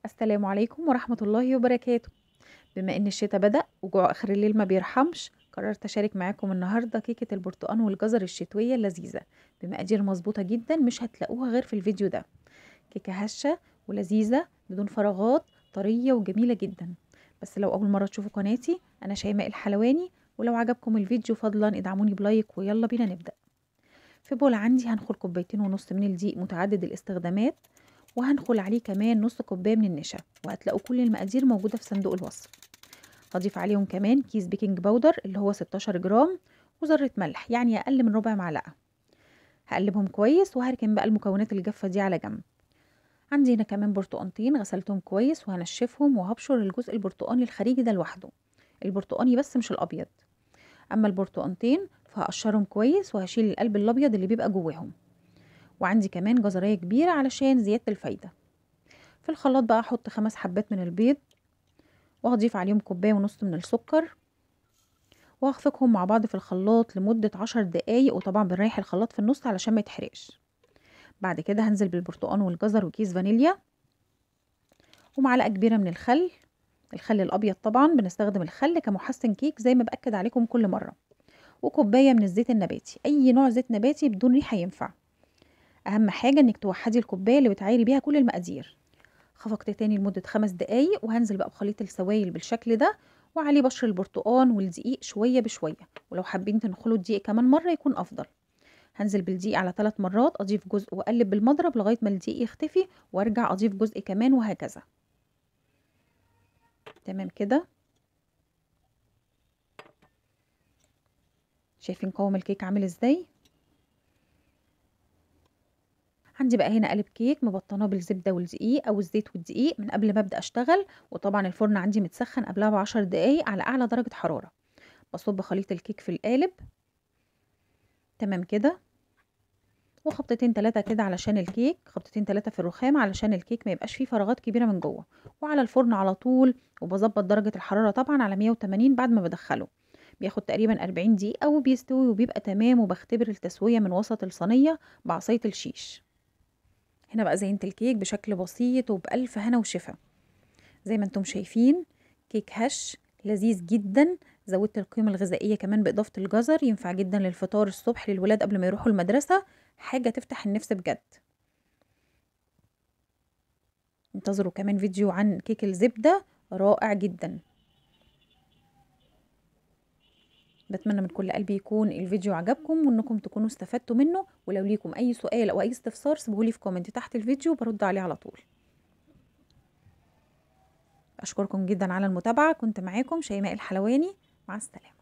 السلام عليكم ورحمة الله وبركاته. بما ان الشتاء بدأ وجوع اخر الليل ما بيرحمش، قررت اشارك معاكم النهاردة كيكة البرتقال والجزر الشتوية اللذيذة بمقادير مظبوطة جدا مش هتلاقوها غير في الفيديو ده. كيكة هشة ولذيذة بدون فراغات، طرية وجميلة جدا. بس لو اول مرة تشوفوا قناتي، انا شيماء الحلواني، ولو عجبكم الفيديو فضلا ادعموني بلايك ويلا بينا نبدأ. في بول عندي هنخل كوبايتين ونص من الدقيق متعدد الاستخدامات، وهنخل عليه كمان نص كوباية من النشا، وهتلاقوا كل المقادير موجودة في صندوق الوصف. هضيف عليهم كمان كيس بيكنج باودر اللي هو 16 جرام، وذرة ملح يعني أقل من ربع معلقة. هقلبهم كويس وهركن بقى المكونات الجافة دي على جنب. عندي هنا كمان برتقانتين غسلتهم كويس وهنشفهم، وهبشر الجزء البرتقاني الخارجي ده لوحده، البرتقاني بس مش الأبيض. أما البرتقانتين فهقشرهم كويس وهشيل القلب الأبيض اللي بيبقى جواهم. وعندي كمان جزرية كبيرة علشان زيادة الفايدة. في الخلاط بقى احط 5 حبات من البيض، وهضيف عليهم كوباية ونص من السكر، وهخفقهم مع بعض في الخلاط لمدة 10 دقايق، وطبعا بنريح الخلاط في النص علشان ما يتحرقش. بعد كده هنزل بالبرتقال والجزر وكيس فانيليا، ومعلقة كبيرة من الخل. الخل الأبيض طبعا، بنستخدم الخل كمحسن كيك زي ما بأكد عليكم كل مرة. وكوباية من الزيت النباتي، أي نوع زيت نباتي بدون ريحة ينفع. أهم حاجة إنك توحدي الكوباية اللي بتعايري بيها كل المقادير. خفقت تاني لمدة 5 دقايق، وهنزل بقى بخليط السوائل بالشكل ده، وعليه بشر البرتقان والدقيق شوية بشوية، ولو حابين تنخلوا الدقيق كمان مرة يكون أفضل. هنزل بالدقيق على 3 مرات، أضيف جزء وأقلب بالمضرب لغاية ما الدقيق يختفي، وأرجع أضيف جزء كمان وهكذا. تمام كده. شايفين قوام الكيك عامل ازاي؟ عندي بقى هنا قالب كيك مبطناه بالزبدة والدقيق أو الزيت والدقيق من قبل ما أبدأ أشتغل، وطبعا الفرن عندي متسخن قبلها ب10 دقايق على أعلى درجة حرارة. بصب خليط الكيك في القالب. تمام كده. وخبطتين 3 كده علشان الكيك، خبطتين 3 في الرخام علشان الكيك ما يبقاش فيه فراغات كبيرة من جوه. وعلى الفرن على طول، وبظبط درجة الحرارة طبعا على 180 بعد ما بدخله. بياخد تقريبا 40 دقيقة وبيستوي وبيبقى تمام، وبختبر التسوية من وسط الصينية بعصاية الشيش. هنا بقى زينت الكيك بشكل بسيط وبألف هنا وشفا. زي ما انتم شايفين، كيك هش لذيذ جدا. زودت القيمة الغذائية كمان بإضافة الجزر، ينفع جدا للفطار الصبح للولاد قبل ما يروحوا المدرسة. حاجة تفتح النفس بجد. انتظروا كمان فيديو عن كيك الزبدة، رائع جدا. بتمنى من كل قلبي يكون الفيديو عجبكم وانكم تكونوا استفدتوا منه، ولو ليكم اي سؤال او اي استفسار سيبوهولي في كومنت تحت الفيديو برد عليه على طول. اشكركم جدا على المتابعة، كنت معاكم شيماء الحلواني، مع السلامة.